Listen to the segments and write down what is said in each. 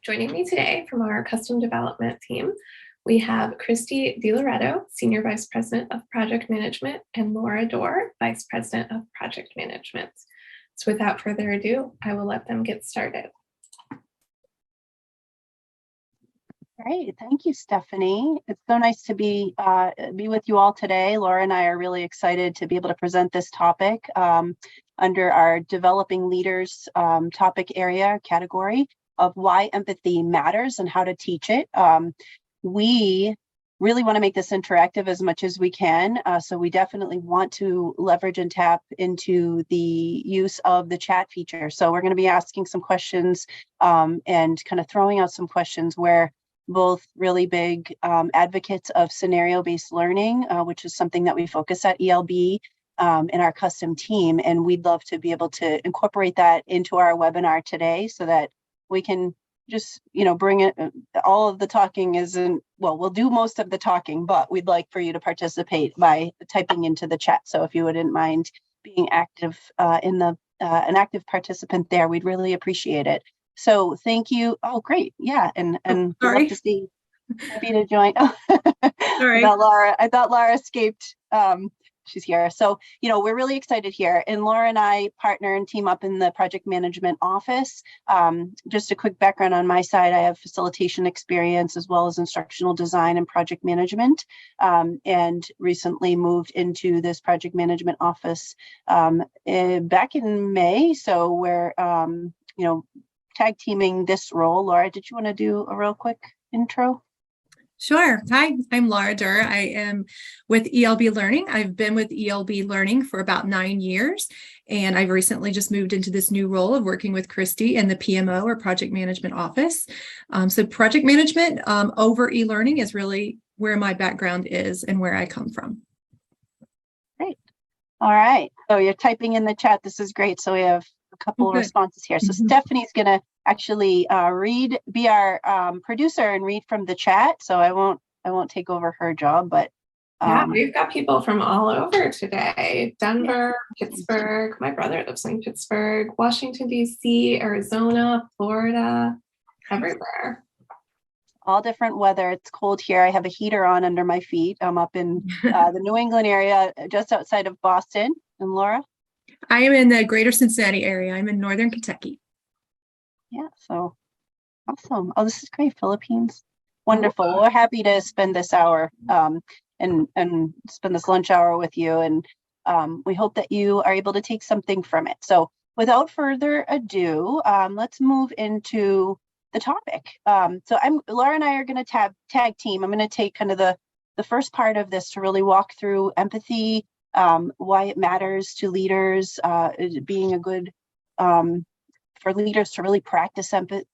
Joining me today from our custom development team, we have Kristie DeLoreto, Senior Vice President of Project Management, and Laura Doerr, Vice President of Project Management. So without further ado, I will let them get started. Great, thank you, Stephanie. It's so nice to be with you all today. Laura and I are really excited to be able to present this topic under our Developing Leaders topic area category of why empathy matters and how to teach it. We really want to make this interactive as much as we can, so we definitely want to leverage and tap into the use of the chat feature. So we're going to be asking some questions and kind of throwing out some questions where both really big advocates of scenario-based learning, which is something that we focus at ELB in our custom team. And we'd love to be able to incorporate that into our webinar today so that we can just, bring it. All of the talking isn't, well, we'll do most of the talking, but we'd like for you to participate by typing into the chat. So if you wouldn't mind being active an active participant there, we'd really appreciate it. So thank you. Oh, great. Yeah. And love to see. Happy to join. Sorry. I thought Laura escaped. She's here. So, we're really excited here. And Laura and I partner and team up in the project management office. Just a quick background on my side, I have facilitation experience as well as instructional design and project management, and recently moved into this project management office back in May. So we're, tag teaming this role. Laura, did you want to do a real quick intro? Sure. Hi, I'm Laura Doerr. I am with ELB Learning. I've been with ELB Learning for about 9 years, and I've recently just moved into this new role of working with Kristie in the PMO or Project Management Office. So project management over e-learning is really where my background is and where I come from. Great. All right. So you're typing in the chat. This is great. So we have a couple of responses here. So Stephanie's going to actually be our producer and read from the chat. So I won't take over her job, but yeah, we've got people from all over today. Denver, Pittsburgh. My brother lives in Pittsburgh, Washington, D.C., Arizona, Florida, everywhere. All different weather. It's cold here. I have a heater on under my feet. I'm up in the New England area, just outside of Boston. And Laura? I am in the greater Cincinnati area. I'm in northern Kentucky. Yeah, so awesome. Oh, this is great. Philippines. Wonderful. We're happy to spend this hour and spend this lunch hour with you. And we hope that you are able to take something from it. So without further ado, let's move into the topic. So Laura and I are going to tag team. I'm going to take kind of the first part of this to really walk through empathy, why it matters to leaders, being a good for leaders to really practice empathy.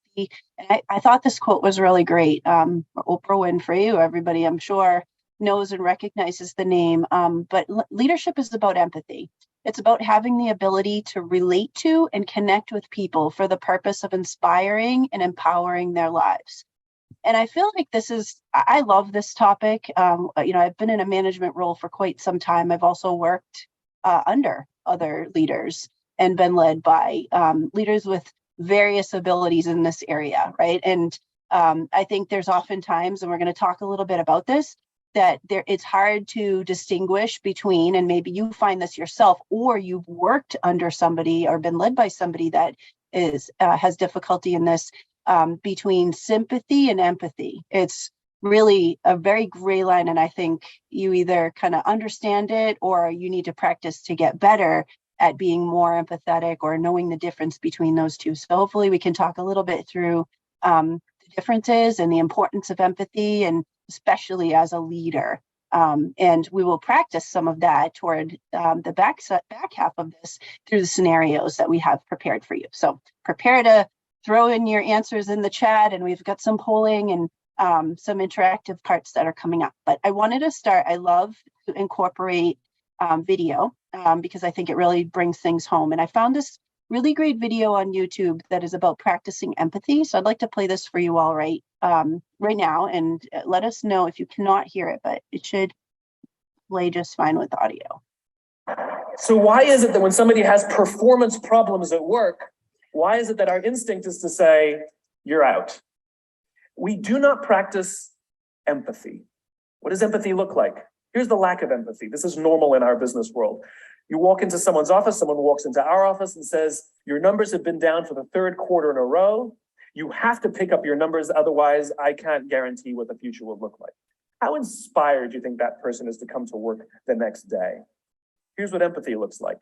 And I thought this quote was really great. Oprah Winfrey, who everybody I'm sure knows and recognizes the name, but leadership is about empathy. It's about having the ability to relate to and connect with people for the purpose of inspiring and empowering their lives. And I feel like I love this topic. I've been in a management role for quite some time. I've also worked under other leaders and been led by leaders with various abilities in this area, right? And I think there's oftentimes, and we're going to talk a little bit about this, that it's hard to distinguish between, and maybe you find this yourself, or you've worked under somebody or been led by somebody that has difficulty in this, between sympathy and empathy. It's really a very gray line, and I think you either kind of understand it or you need to practice to get better at being more empathetic or knowing the difference between those two. So hopefully we can talk a little bit through the differences and the importance of empathy, and especially as a leader. And we will practice some of that toward the back half of this through the scenarios that we have prepared for you. So prepare to throw in your answers in the chat, and we've got some polling and some interactive parts that are coming up. But I wanted to start, I love to incorporate video because I think it really brings things home. And I found this really great video on YouTube that is about practicing empathy. So I'd like to play this for you all right now, and let us know if you cannot hear it, but it should play just fine with audio. So why is it that when somebody has performance problems at work, why is it that our instinct is to say, you're out? We do not practice empathy. What does empathy look like? Here's the lack of empathy. This is normal in our business world. You walk into someone's office, someone walks into our office and says, your numbers have been down for the third quarter in a row. You have to pick up your numbers, otherwise I can't guarantee what the future will look like. How inspired do you think that person is to come to work the next day? Here's what empathy looks like.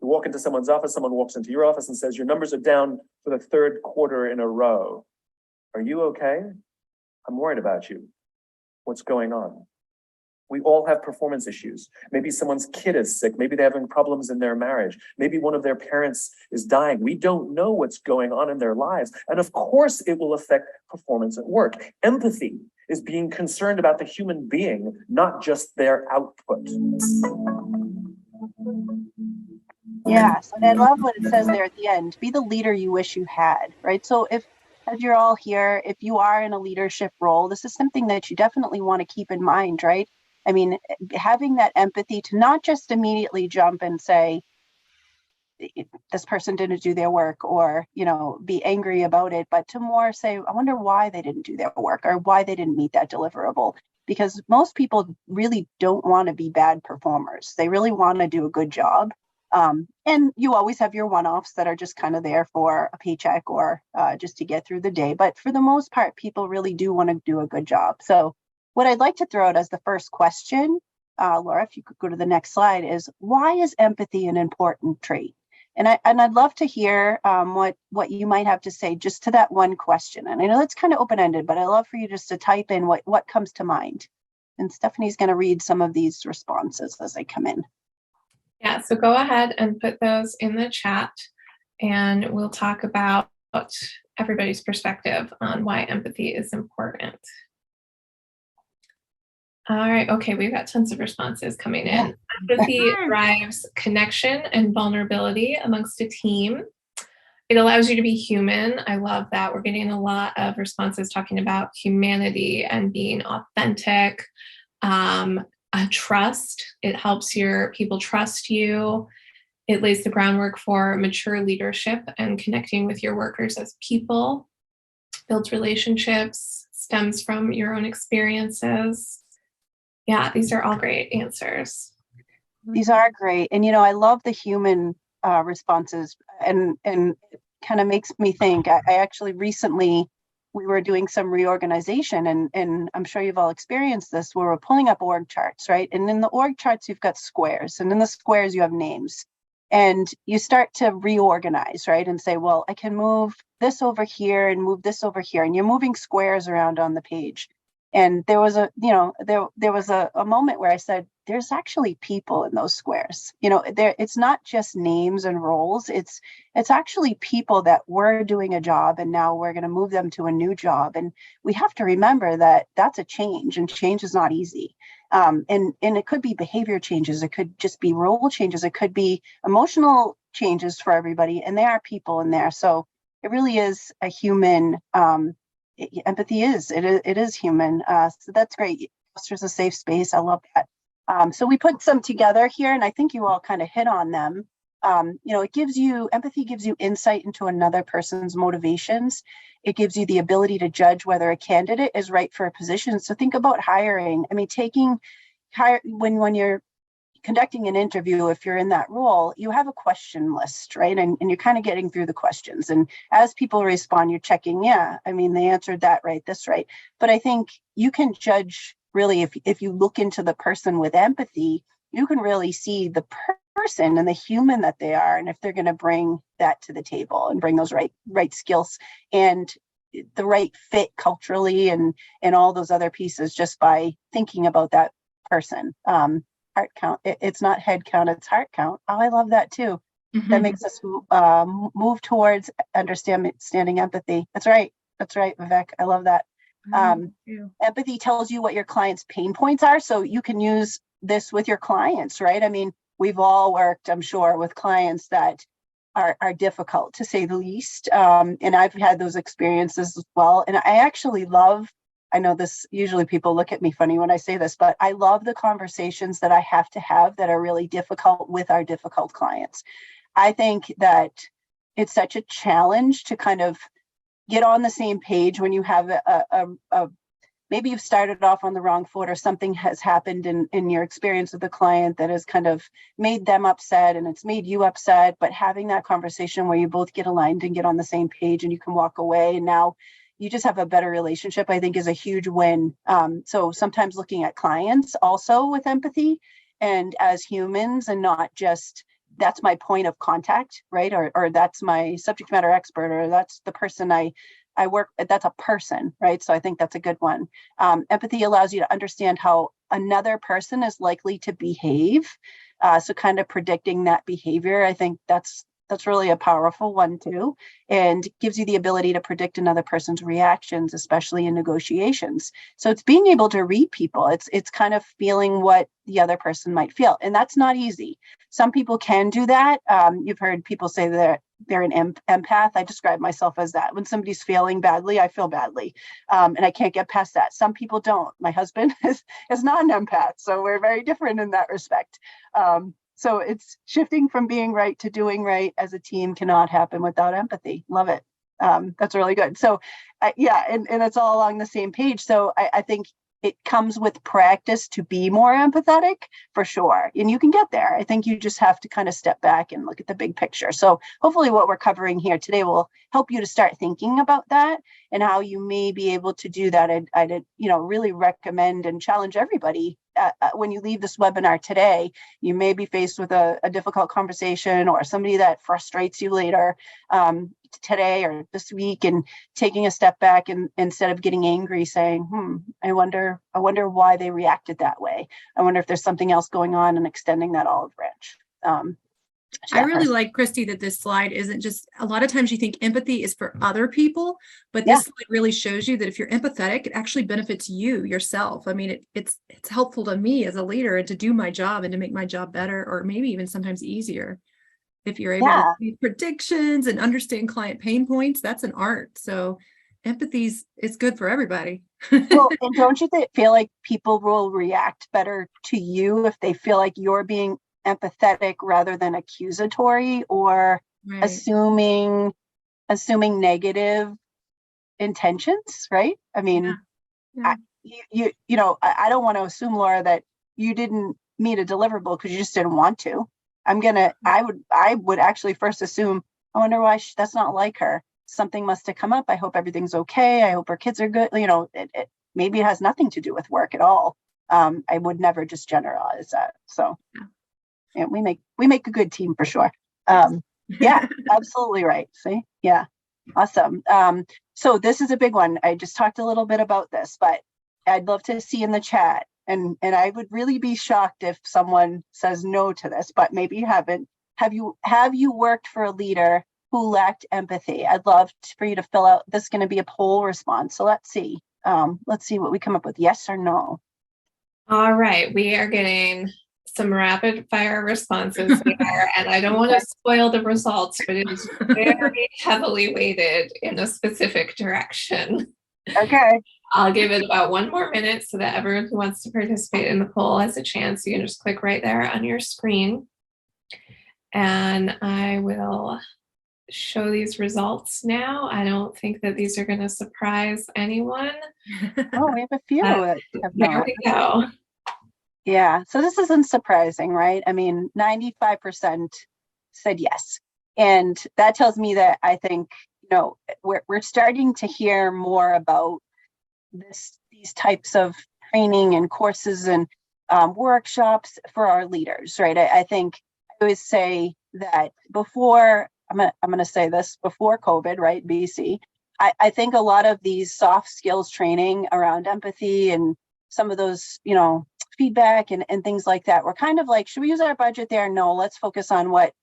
You walk into someone's office, someone walks into your office and says, your numbers are down for the third quarter in a row. Are you okay? I'm worried about you. What's going on? We all have performance issues. Maybe someone's kid is sick. Maybe they're having problems in their marriage. Maybe one of their parents is dying. We don't know what's going on in their lives. And of course, it will affect performance at work. Empathy is being concerned about the human being, not just their output. Yes, and I love what it says there at the end, be the leader you wish you had, right? So if, as you're all here, if you are in a leadership role, this is something that you definitely want to keep in mind, right? I mean, having that empathy to not just immediately jump and say, this person didn't do their work, or, you know, be angry about it, but to more say, I wonder why they didn't do their work or why they didn't meet that deliverable. Because most people really don't want to be bad performers. They really want to do a good job. And you always have your one-offs that are just kind of there for a paycheck or just to get through the day. But for the most part, people really do want to do a good job. So what I'd like to throw out as the first question, Laura, if you could go to the next slide, is why is empathy an important trait? And I'd love to hear what you might have to say just to that one question. And I know it's kind of open-ended, but I'd love for you just to type in what comes to mind. And Stephanie's going to read some of these responses as they come in. Yeah, so go ahead and put those in the chat, and we'll talk about everybody's perspective on why empathy is important. All right, okay, we've got tons of responses coming in. Empathy drives connection and vulnerability amongst a team. It allows you to be human. I love that. We're getting a lot of responses talking about humanity and being authentic. Trust. It helps your people trust you. It lays the groundwork for mature leadership and connecting with your workers as people. Builds relationships, stems from your own experiences. Yeah, these are all great answers. These are great. And, you know, I love the human responses, and kind of makes me think. I actually recently, we were doing some reorganization, and I'm sure you've all experienced this, where we're pulling up org charts, right? And in the org charts, you've got squares, and in the squares, you have names. And you start to reorganize, right? And say, well, I can move this over here and move this over here. And you're moving squares around on the page. And there was there was a moment where I said, there's actually people in those squares. You know, it's not just names and roles. It's actually people that were doing a job, and now we're going to move them to a new job. And we have to remember that that's a change, and change is not easy. And it could be behavior changes. It could just be role changes. It could be emotional changes for everybody. And there are people in there. So it really is a human. Empathy it is human. So that's great. It fosters a safe space. I love that. So we put some together here, and I think you all kind of hit on them. You know, empathy gives you insight into another person's motivations. It gives you the ability to judge whether a candidate is right for a position. So think about hiring. I mean, when you're conducting an interview, if you're in that role, you have a question list, right? And you're kind of getting through the questions. And as people respond, you're checking, yeah, I mean, they answered that right, this right. But I think you can judge, really, if you look into the person with empathy, you can really see the person and the human that they are, and if they're going to bring that to the table and bring those right skills and the right fit culturally and all those other pieces, just by thinking about that person. Heart count. It's not head count, it's heart count. Oh, I love that too. Mm-hmm. That makes us move towards understanding empathy. That's right, Vivek. I love that. Empathy tells you what your client's pain points are, so you can use this with your clients, right? I mean, we've all worked, I'm sure, with clients that are difficult, to say the least. And I've had those experiences as well. And I actually love, I know this, usually people look at me funny when I say this, but I love the conversations that I have to have that are really difficult with our difficult clients. I think that it's such a challenge to kind of get on the same page when you have maybe you've started off on the wrong foot, or something has happened in your experience with the client that has kind of made them upset and it's made you upset. But having that conversation where you both get aligned and get on the same page and you can walk away, and now you just have a better relationship, I think is a huge win. So sometimes looking at clients also with empathy and as humans, and not just that's my point of contact, right? Or that's my subject matter expert, or that's the person I work, that's a person, right? So I think that's a good one. Empathy allows you to understand how another person is likely to behave. So kind of predicting that behavior, I think that's really a powerful one too, and gives you the ability to predict another person's reactions, especially in negotiations. So it's being able to read people. It's kind of feeling what the other person might feel, and that's not easy. Some people can do that. You've heard people say that they're an empath. I describe myself as that. When somebody's feeling badly, I feel badly, and I can't get past that. Some people don't. My husband is not an empath, so we're very different in that respect. So it's shifting from being right to doing right as a team cannot happen without empathy. Love it. That's really good. So yeah, and it's all along the same page. So I think it comes with practice to be more empathetic, for sure. And you can get there. I think you just have to kind of step back and look at the big picture. So hopefully what we're covering here today will help you to start thinking about that and how you may be able to do that. I'd really recommend and challenge everybody. When you leave this webinar today, you may be faced with a difficult conversation or somebody that frustrates you later today or this week, and taking a step back and instead of getting angry, saying, I wonder why they reacted that way. I wonder if there's something else going on, and extending that olive branch. I really like, Kristie, that this slide isn't just, a lot of times you think empathy is for other people, but this slide really shows you that if you're empathetic, it actually benefits you yourself. I mean, it's helpful to me as a leader and to do my job and to make my job better, or maybe even sometimes easier. If you're able to make predictions and understand client pain points, that's an art. So empathy is good for everybody. Well, and don't you feel like people will react better to you if they feel like you're being empathetic rather than accusatory or assuming negative intentions, right? I mean, I don't want to assume, Laura, that you didn't meet a deliverable because you just didn't want to. I would actually first assume, I wonder why that's not like her. Something must have come up. I hope everything's okay. I hope her kids are good. Maybe it has nothing to do with work at all. I would never just generalize that. So yeah, we make a good team for sure. Yeah, absolutely right. See? Yeah. Awesome. So this is a big one. I just talked a little bit about this, but I'd love to see in the chat. And I would really be shocked if someone says no to this, but maybe you haven't. Have you worked for a leader who lacked empathy? I'd love for you to fill out. This is going to be a poll response. So let's see. Let's see what we come up with. Yes or no? All right. We are getting some rapid fire responses here, and I don't want to spoil the results, but it is very heavily weighted in a specific direction. Okay. I'll give it about 1 more minute so that everyone who wants to participate in the poll has a chance. You can just click right there on your screen, and I will show these results now. I don't think that these are going to surprise anyone. Oh, we have a few that have not. There we go. Yeah, so this isn't surprising, right? I mean, 95% said yes. And that tells me that I think, we're starting to hear more about these types of training and courses and workshops for our leaders, right? I think I always say that before, I'm gonna say this, before COVID, right, BC, I think a lot of these soft skills training around empathy and some of those, feedback and things like that, we're kind of like, should we use our budget there? No, let's focus on what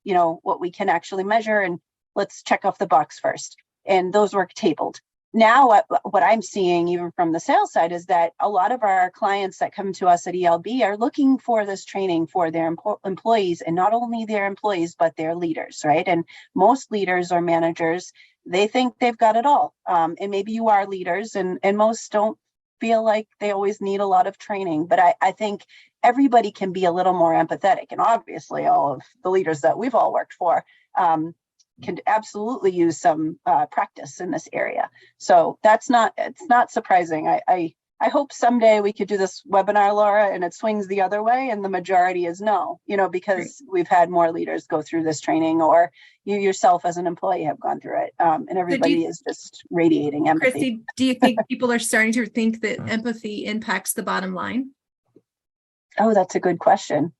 we can actually measure, and let's check off the box first. And those were tabled. Now, what I'm seeing, even from the sales side, is that a lot of our clients that come to us at ELB are looking for this training for their employees, and not only their employees, but their leaders, right? And most leaders or managers, they think they've got it all. And maybe you are leaders, and most don't feel like they always need a lot of training. But I think everybody can be a little more empathetic. And obviously, all of the leaders that we've all worked for, can absolutely use some practice in this area. So it's not surprising. I hope someday we could do this webinar, Laura, and it swings the other way and the majority is no, because we've had more leaders go through this training, or you yourself as an employee have gone through it, and everybody is just radiating empathy. Kristie, do you think people are starting to think that empathy impacts the bottom line? Oh, that's a good question.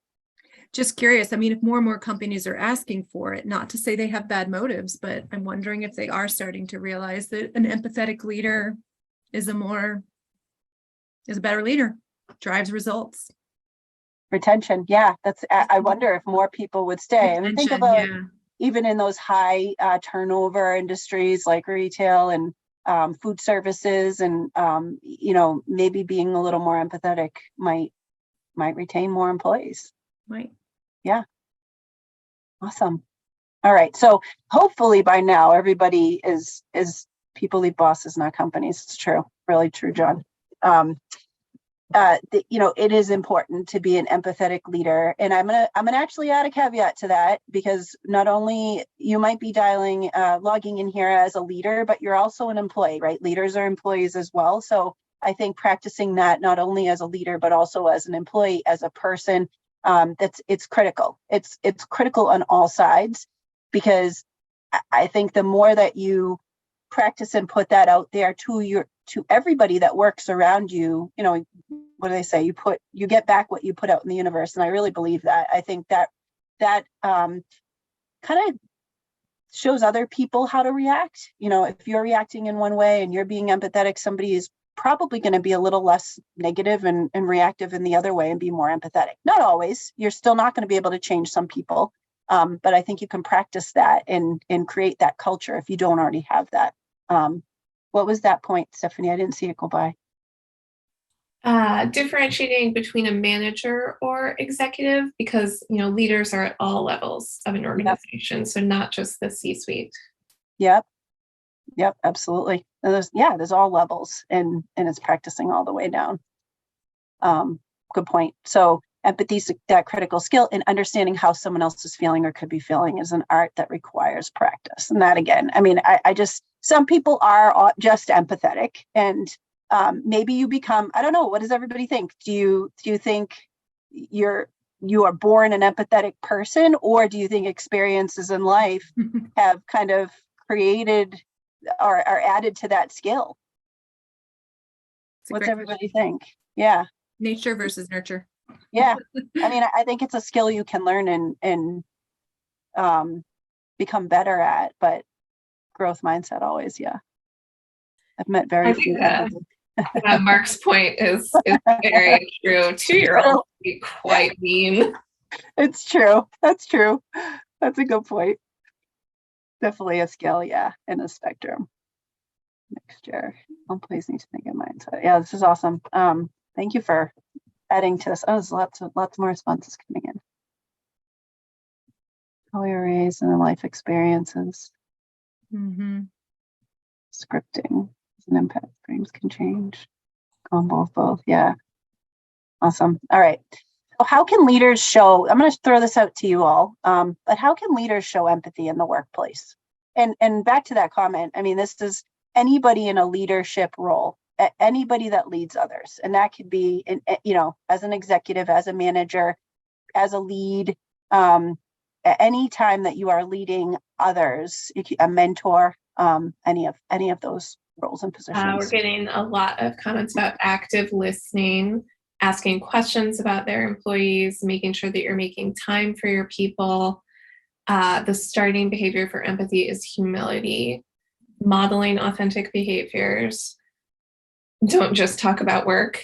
Just curious. I mean, if more and more companies are asking for it, not to say they have bad motives, but I'm wondering if they are starting to realize that an empathetic leader is a better leader, drives results. Retention. Yeah. I wonder if more people would stay. I mean, think about even in those high turnover industries like retail and food services, and, maybe being a little more empathetic might retain more employees. Right. Yeah. Awesome. All right. So hopefully by now everybody is people leave bosses, not companies. It's true. Really true, John. It is important to be an empathetic leader. And I'm gonna actually add a caveat to that, because not only you might be logging in here as a leader, but you're also an employee, right? Leaders are employees as well. So I think practicing that not only as a leader, but also as an employee, as a person, it's critical. It's critical on all sides, because I think the more that you practice and put that out there to everybody that works around you, what do they say? You get back what you put out in the universe. And I really believe that. I think that kind of shows other people how to react. If you're reacting in one way and you're being empathetic, somebody is probably going to be a little less negative and reactive in the other way and be more empathetic. Not always. You're still not going to be able to change some people. But I think you can practice that and create that culture if you don't already have that. What was that point, Stephanie? I didn't see it go by. Differentiating between a manager or executive, because leaders are at all levels of an organization, so not just the C-suite. Yep, absolutely. There's all levels, and it's practicing all the way down. Good point. So empathy is that critical skill, and understanding how someone else is feeling or could be feeling is an art that requires practice. And that, again, I mean, some people are just empathetic, and maybe you become, I don't know, what does everybody think? Do you think you are born an empathetic person, or do you think experiences in life have kind of created or are added to that skill? What's everybody think? Yeah. Nature versus nurture. Yeah. I mean, I think it's a skill you can learn and become better at, but growth mindset always. Yeah. I've met very few. Mark's point is very true. 2-year-olds be quite mean. It's true. That's true. That's a good point. Definitely a skill, yeah, in a spectrum. Next year, employees need to think of mindset. Yeah, this is awesome. Thank you for adding to this. Oh, there's lots more responses coming in. How we were raised and life experiences. Mm-hmm. Scripting is an impact. Dreams can change. On both. Yeah. Awesome. All right. So how can leaders show, I'm going to throw this out to you all, but how can leaders show empathy in the workplace? And back to that comment, I mean, this is anybody in a leadership role, anybody that leads others. And that could be, as an executive, as a manager, as a lead, any time that you are leading others, a mentor, any of those roles and positions. We're getting a lot of comments about active listening, asking questions about their employees, making sure that you're making time for your people. The starting behavior for empathy is humility, modeling authentic behaviors. Don't just talk about work.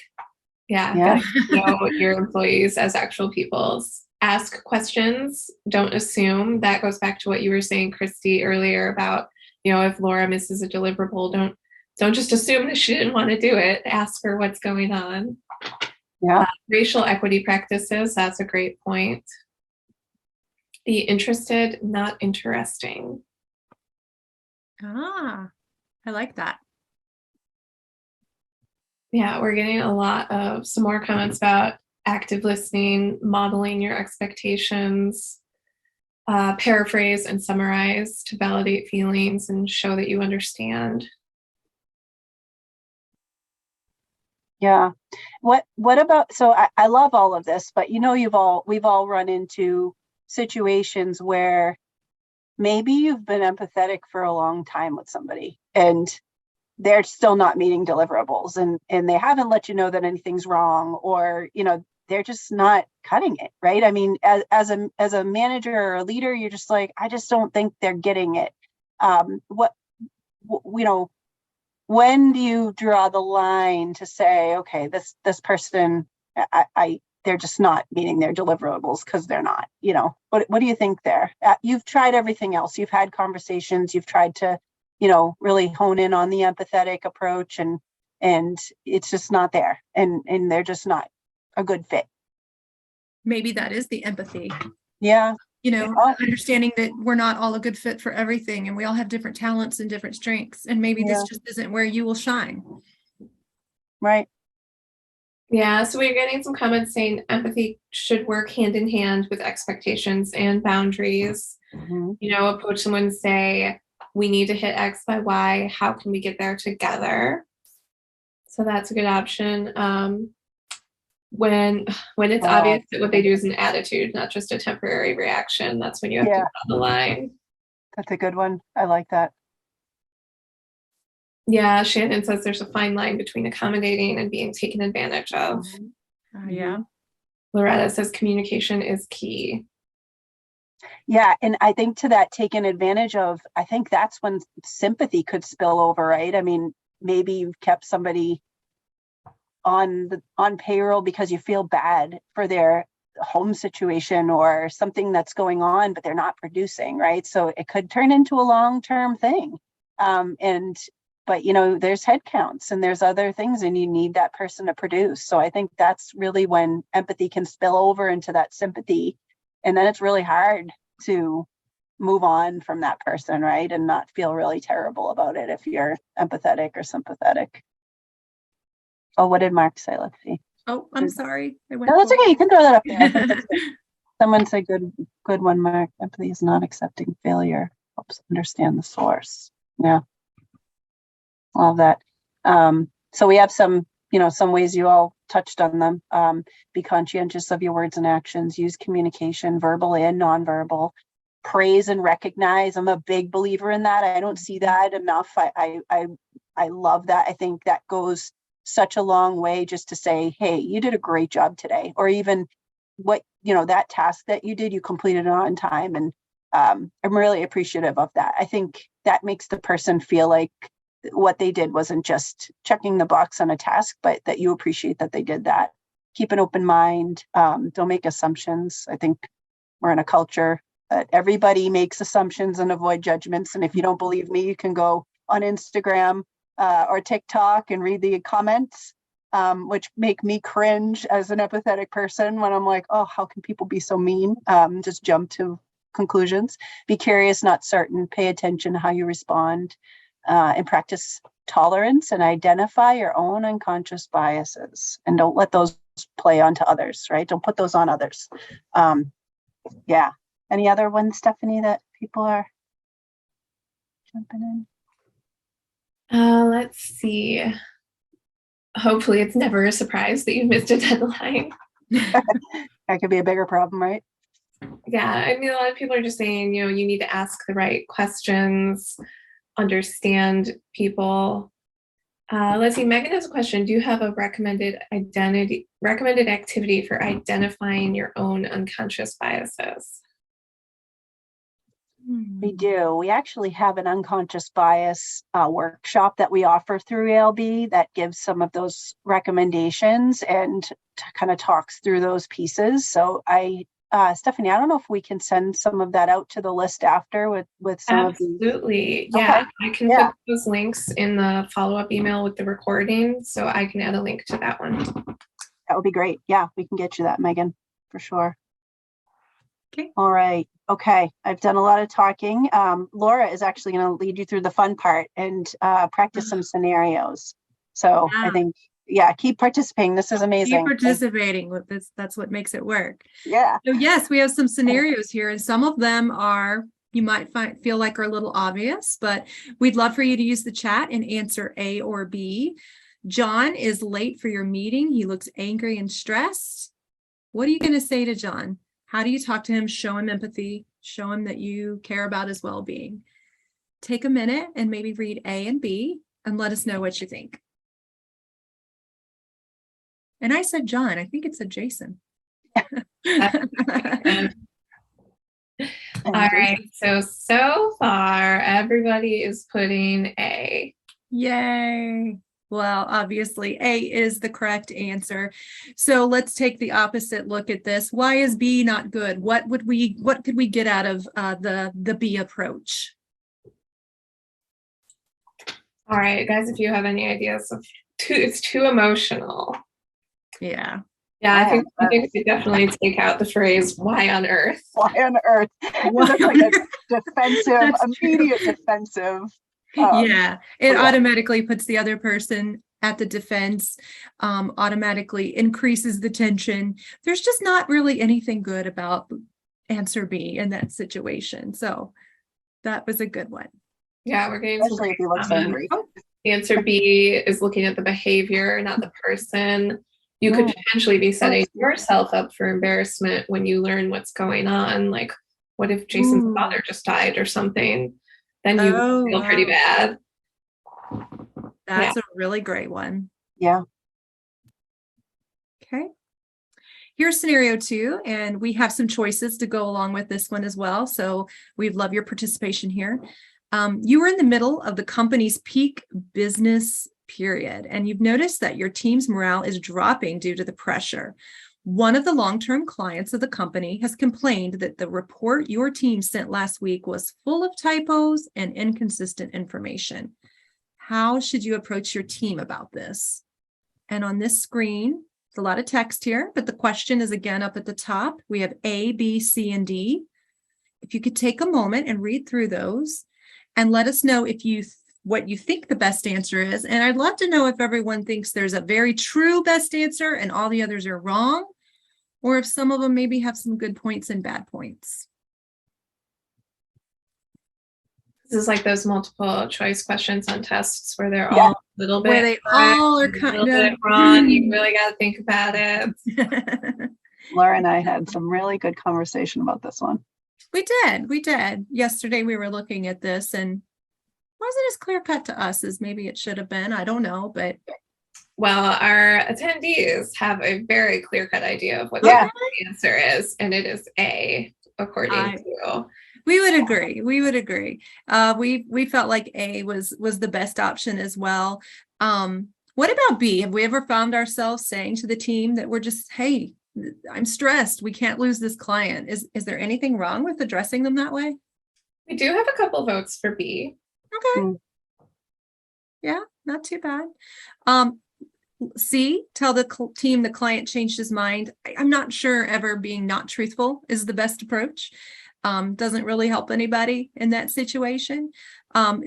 Yeah. Know your employees as actual people. Ask questions. Don't assume. That goes back to what you were saying, Kristie, earlier about, if Laura misses a deliverable, don't just assume that she didn't want to do it. Ask her what's going on. Yeah. Racial equity practices, that's a great point. Be interested, not interesting. I like that. Yeah, we're getting a lot of some more comments about active listening, modeling your expectations. paraphrase and summarize to validate feelings and show that you understand. Yeah. What about, so I love all of this, but we've all run into situations where maybe you've been empathetic for a long time with somebody and they're still not meeting deliverables, and they haven't let you know that anything's wrong, or they're just not cutting it, right? I mean, as a manager or a leader, you're just like, I just don't think they're getting it. When do you draw the line to say, okay, this person, they're just not meeting their deliverables because they're not, what do you think there? You've tried everything else. You've had conversations. You've tried to, really hone in on the empathetic approach, and it's just not there. And they're just not a good fit. Maybe that is the empathy. Yeah. Understanding that we're not all a good fit for everything, and we all have different talents and different strengths, and maybe this just isn't where you will shine. Right. Yeah, so we're getting some comments saying empathy should work hand in hand with expectations and boundaries. Mm-hmm. Approach someone and say, we need to hit X by Y. How can we get there together? So that's a good option. When it's obvious that what they do is an attitude, not just a temporary reaction, that's when you have to draw the line. That's a good one. I like that. Yeah, Shannon says there's a fine line between accommodating and being taken advantage of. Yeah. Loretta says communication is key. Yeah, and I think to that taken advantage of, I think that's when sympathy could spill over, right? I mean, maybe you've kept somebody on payroll because you feel bad for their home situation or something that's going on, but they're not producing, right? So it could turn into a long-term thing. But there's head counts and there's other things, and you need that person to produce. So I think that's really when empathy can spill over into that sympathy. And then it's really hard to move on from that person, right? And not feel really terrible about it if you're empathetic or sympathetic. Oh, what did Mark say? Let's see. Oh, I'm sorry. No, that's okay. You can throw that up there. I think that's good. Someone said good one, Mark. Empathy is not accepting failure. Helps understand the source. Yeah. Love that. So we have some ways, you all touched on them. Be conscientious of your words and actions. Use communication, verbal and nonverbal. Praise and recognize. I'm a big believer in that. I don't see that enough. I love that. I think that goes such a long way, just to say, hey, you did a great job today, or even what, that task that you did, you completed it on time. And I'm really appreciative of that. I think that makes the person feel like what they did wasn't just checking the box on a task, but that you appreciate that they did that. Keep an open mind. Don't make assumptions. I think we're in a culture that everybody makes assumptions and avoid judgments. And if you don't believe me, you can go on Instagram or TikTok and read the comments, which make me cringe as an empathetic person when I'm like, oh, how can people be so mean? Just jump to conclusions. Be curious, not certain. Pay attention to how you respond. And practice tolerance and identify your own unconscious biases, and don't let those play onto others, right? Don't put those on others. Yeah. Any other ones, Stephanie, that people are jumping in? Let's see. Hopefully it's never a surprise that you missed a deadline. That could be a bigger problem, right? Yeah. I mean, a lot of people are just saying, you need to ask the right questions, understand people. Let's see. Megan has a question. Do you have a recommended activity for identifying your own unconscious biases? We do. We actually have an unconscious bias workshop that we offer through ELB that gives some of those recommendations and kind of talks through those pieces. So Stephanie, I don't know if we can send some of that out to the list after with some of these. Absolutely. Yeah. Okay. I can put those links in the follow-up email with the recording, so I can add a link to that one. That would be great. Yeah, we can get you that, Megan, for sure. Okay. All right. Okay. I've done a lot of talking. Laura is actually going to lead you through the fun part and practice some scenarios. So I think Yeah, keep participating. This is Keep amazing. participating with this. That's what makes it work. Yeah. So yes, we have some scenarios here, and some of them are, you might feel like are a little obvious, but we'd love for you to use the chat and answer A or B. John is late for your meeting. He looks angry and stressed. What are you going to say to John? How do you talk to him? Show him empathy. Show him that you care about his well-being. Take a minute and maybe read A and B and let us know what you think. And I said John. I think it said Jason. All right, so far everybody is putting A. Yay. Well, obviously A is the correct answer. So let's take the opposite look at this. Why is B not good? What could we get out of the B approach? All right, guys, if you have any ideas of it's too emotional. Yeah. Yeah, I think we could definitely take out the phrase "why on earth." Why on earth? That's like a defensive, immediate defensive. Yeah, it automatically puts the other person at the defense, automatically increases the tension. There's just not really anything good about answer B in that situation. So that was a good one. Yeah, we're getting Especially if he looks angry. Answer B is looking at the behavior, not the person. You could potentially be setting yourself up for embarrassment when you learn what's going on. Like, what if Jason's father just died or something? Then you feel pretty bad. That's a really great one. Yeah. Okay. Here's scenario 2, and we have some choices to go along with this one as well. So we'd love your participation here. You were in the middle of the company's peak business period, and you've noticed that your team's morale is dropping due to the pressure. One of the long-term clients of the company has complained that the report your team sent last week was full of typos and inconsistent information. How should you approach your team about this? And on this screen, it's a lot of text here, but the question is again up at the top. We have A, B, C, and D. If you could take a moment and read through those and let us know if what you think the best answer is. And I'd love to know if everyone thinks there's a very true best answer and all the others are wrong, or if some of them maybe have some good points and bad points. This is like those multiple choice questions on tests where they're all a little bit where they all are a kind little bit wrong. You really got to think about it. Laura and I had some really good conversation about this one. We did. Yesterday we were looking at this and wasn't as clear cut to us as maybe it should have been. I don't know, but. Well, our attendees have a very clear-cut idea of what the answer is, and it is A, according to. We would agree. We felt like A was the best option as well. What about B? Have we ever found ourselves saying to the team that we're just, hey, I'm stressed, we can't lose this client? Is there anything wrong with addressing them that way? We do have a couple votes for B. Okay. Yeah, not too bad. C, tell the team the client changed his mind. I'm not sure ever being not truthful is the best approach. Doesn't really help anybody in that situation.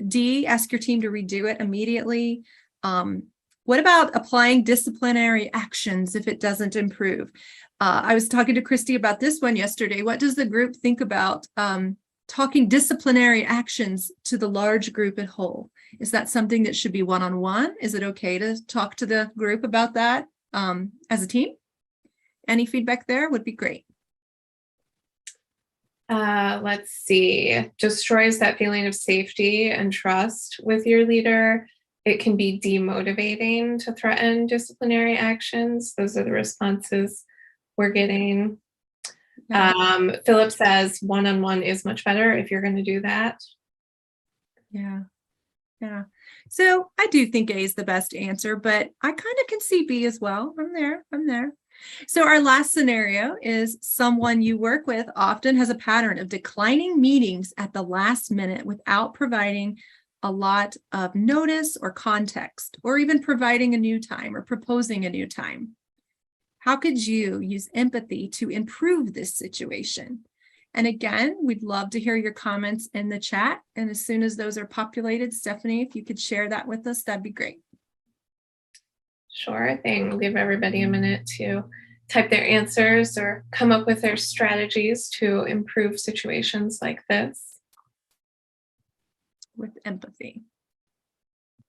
D, ask your team to redo it immediately. What about applying disciplinary actions if it doesn't improve? I was talking to Kristie about this one yesterday. What does the group think about talking disciplinary actions to the large group at whole? Is that something that should be one-on-one? Is it okay to talk to the group about that as a team? Any feedback there would be great. Let's see. Destroys that feeling of safety and trust with your leader. It can be demotivating to threaten disciplinary actions. Those are the responses we're getting. Philip says one-on-one is much better if you're going to do that. Yeah. So I do think A is the best answer, but I kind of can see B as well. I'm there. So our last scenario is someone you work with often has a pattern of declining meetings at the last minute without providing a lot of notice or context, or even providing a new time or proposing a new time. How could you use empathy to improve this situation? And again, we'd love to hear your comments in the chat. And as soon as those are populated, Stephanie, if you could share that with us, that'd be great. Sure thing. We'll give everybody a minute to type their answers or come up with their strategies to improve situations like this. With empathy.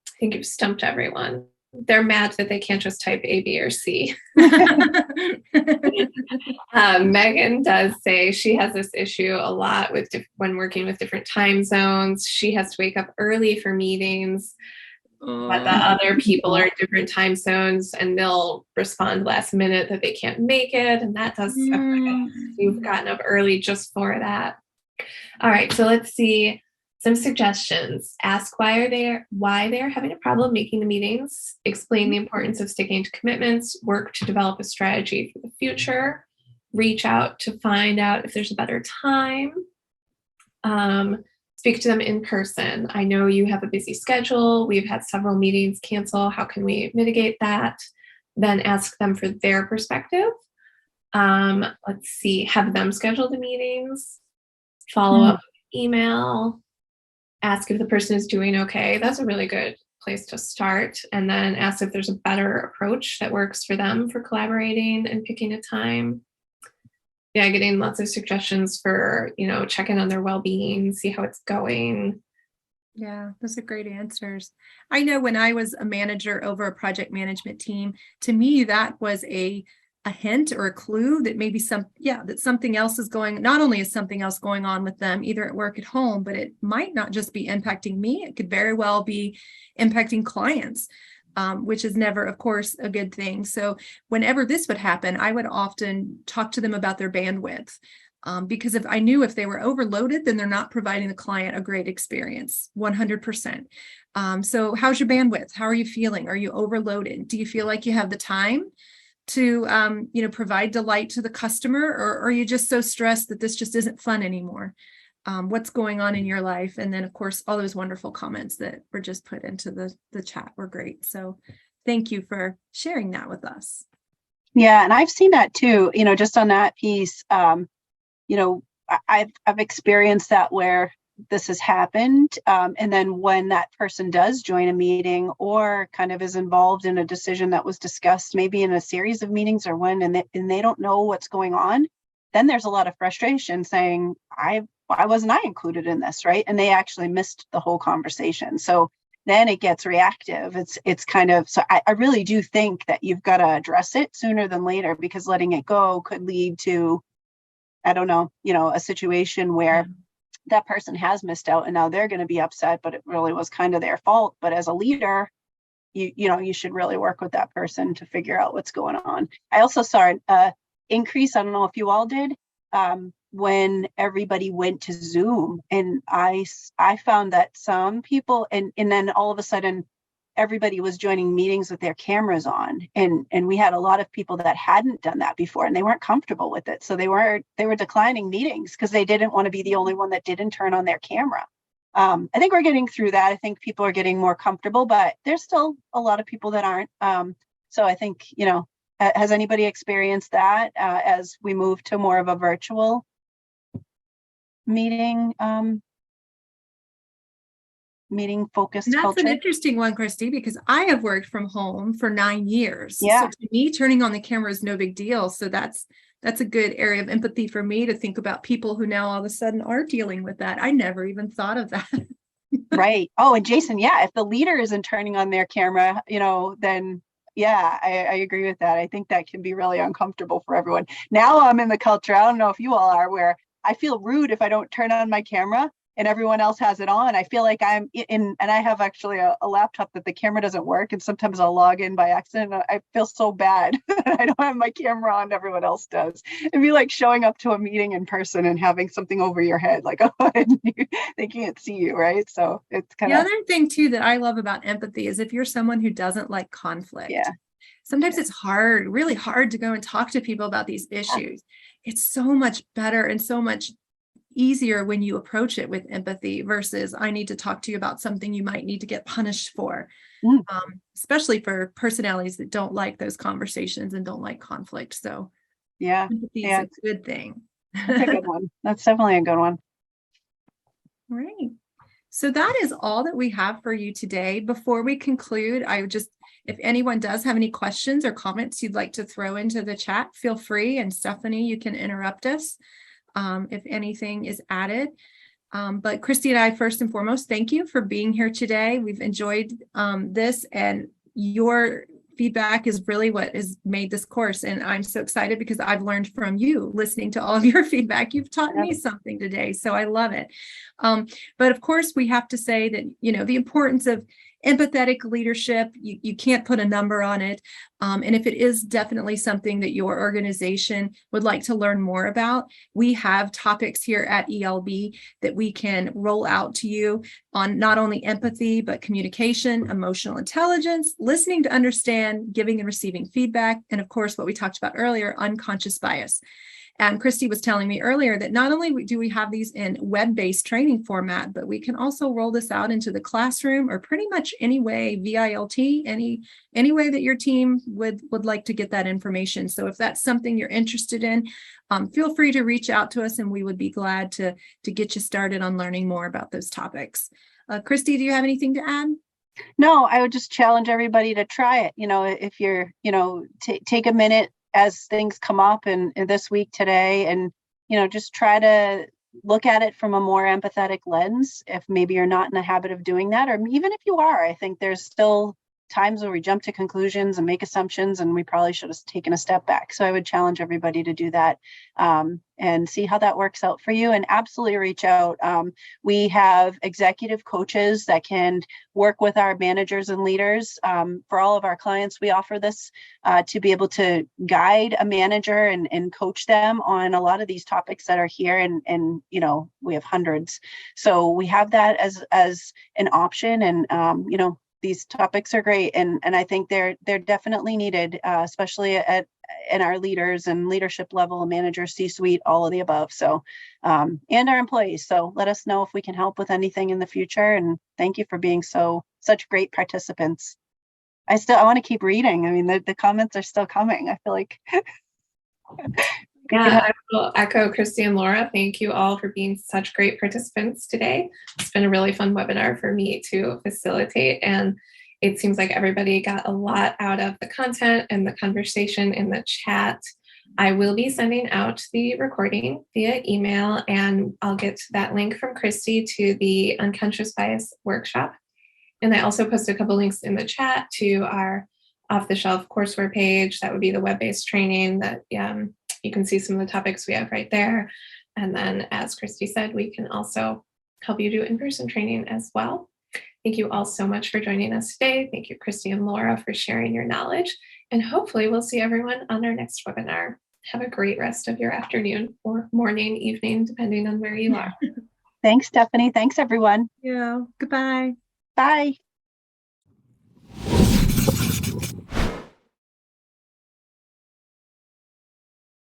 I think you've stumped everyone. They're mad that they can't just type A, B, or C. Megan does say she has this issue a lot with when working with different time zones. She has to wake up early for meetings, but the other people are in different time zones and they'll respond last minute that they can't make it. And that does affect. You've gotten up early just for that. All right, so let's see. Some suggestions. Ask why they're having a problem making the meetings. Explain the importance of sticking to commitments. Work to develop a strategy for the future. Reach out to find out if there's a better time. Speak to them in person. I know you have a busy schedule. We've had several meetings cancel. How can we mitigate that? Then ask them for their perspective. Let's see. Have them schedule the meetings. Follow up with email. Ask if the person is doing okay. That's a really good place to start. And then ask if there's a better approach that works for them for collaborating and picking a time. Yeah, getting lots of suggestions for, checking on their well-being, see how it's going. Yeah, those are great answers. I know when I was a manager over a project management team, to me, that was a hint or a clue that maybe that something else is not only is something else going on with them, either at work, at home, but it might not just be impacting me. It could very well be impacting clients, which is never, of course, a good thing. So whenever this would happen, I would often talk to them about their bandwidth. Because if I knew if they were overloaded, then they're not providing the client a great experience, 100%. So how's your bandwidth? How are you feeling? Are you overloaded? Do you feel like you have the time to provide delight to the customer, or are you just so stressed that this just isn't fun anymore? What's going on in your life? And then, of course, all those wonderful comments that were just put into the chat were great. So thank you for sharing that with us. Yeah, and I've seen that too, just on that piece. I've experienced that where this has happened. And then when that person does join a meeting or kind of is involved in a decision that was discussed, maybe in a series of meetings or one, and they don't know what's going on, then there's a lot of frustration saying, why wasn't I included in this, right? And they actually missed the whole conversation. So then it gets reactive. It's kind of, so I really do think that you've got to address it sooner than later, because letting it go could lead to, I don't know, a situation where that person has missed out and now they're going to be upset, but it really was kind of their fault. But as a leader, you should really work with that person to figure out what's going on. I also saw an increase, I don't know if you all did, when everybody went to Zoom, and I found that some people, and then all of a sudden everybody was joining meetings with their cameras on, and we had a lot of people that hadn't done that before, and they weren't comfortable with it, so they were declining meetings because they didn't want to be the only one that didn't turn on their camera. I think we're getting through that. I think people are getting more comfortable, but there's still a lot of people that aren't. So I think, has anybody experienced that as we move to more of a virtual meeting focused And that's culture? an interesting one, Kristie, because I have worked from home for 9 years. Yeah. So to me, turning on the camera is no big deal. So that's a good area of empathy for me to think about people who now all of a sudden are dealing with that. I never even thought of that. Right. Oh, and Jason, yeah, if the leader isn't turning on their camera, then yeah, I agree with that. I think that can be really uncomfortable for everyone. Now I'm in the culture, I don't know if you all are, where I feel rude if I don't turn on my camera and everyone else has it on. I feel like I'm in, and I have actually a laptop that the camera doesn't work, and sometimes I'll log in by accident. I feel so bad that I don't have my camera on, everyone else does. It'd be like showing up to a meeting in person and having something over your head, like, oh, they can't see you, right? So it's kind of. The other thing too that I love about empathy is if you're someone who doesn't like conflict. Yeah. Sometimes it's hard, really hard to go and talk to people about these issues. It's so much better and so much easier when you approach it with empathy versus I need to talk to you about something you might need to get punished for, especially for personalities that don't like those conversations and don't like conflict. So yeah, empathy is a good thing. That's a good one. That's definitely a good one. Right. So that is all that we have for you today. Before we conclude, I would just, if anyone does have any questions or comments you'd like to throw into the chat, feel free. And Stephanie, you can interrupt us if anything is added. But Kristie and I, first and foremost, thank you for being here today. We've enjoyed this, and your feedback is really what has made this course. And I'm so excited because I've learned from you listening to all of your feedback. You've taught me something today, so I love it. But of course, we have to say that, you know, the importance of empathetic leadership, you can't put a number on it. And if it is definitely something that your organization would like to learn more about, we have topics here at ELB that we can roll out to you on not only empathy, but communication, emotional intelligence, listening to understand, giving and receiving feedback, and of course, what we talked about earlier, unconscious bias. And Kristie was telling me earlier that not only do we have these in web-based training format, but we can also roll this out into the classroom or pretty much any way, VILT, any way that your team would like to get that information. So if that's something you're interested in, feel free to reach out to us, and we would be glad to get you started on learning more about those topics. Kristie, do you have anything to add? No, I would just challenge everybody to try it. You know, if you're, you know, take a minute as things come up in this week today, and, you know, just try to look at it from a more empathetic lens. If maybe you're not in the habit of doing that, or even if you are, I think there's still times where we jump to conclusions and make assumptions, and we probably should have taken a step back. So I would challenge everybody to do that and see how that works out for you, and absolutely reach out. We have executive coaches that can work with our managers and leaders. For all of our clients, we offer this to be able to guide a manager and coach them on a lot of these topics that are here. And you know, we have hundreds. So we have that as an option. And you know, these topics are great, and I think they're definitely needed, especially in our leaders and leadership level, manager, C-suite, all of the above. So, and our employees. So let us know if we can help with anything in the future. And thank you for being such great participants. I want to keep reading. I mean, the comments are still coming. I feel like. Yeah, I will echo Kristie and Laura. Thank you all for being such great participants today. It's been a really fun webinar for me to facilitate, and it seems like everybody got a lot out of the content and the conversation in the chat. I will be sending out the recording via email, and I'll get that link from Kristie to the unconscious bias workshop. And I also posted a couple links in the chat to our off-the-shelf courseware page. That would be the web-based training that you can see some of the topics we have right there. And then, as Kristie said, we can also help you do in-person training as well. Thank you all so much for joining us today. Thank you, Kristie and Laura, for sharing your knowledge. And hopefully we'll see everyone on our next webinar. Have a great rest of your afternoon or morning, evening, depending on where you are. Thanks, Stephanie. Thanks, everyone. Yeah. Goodbye. Bye.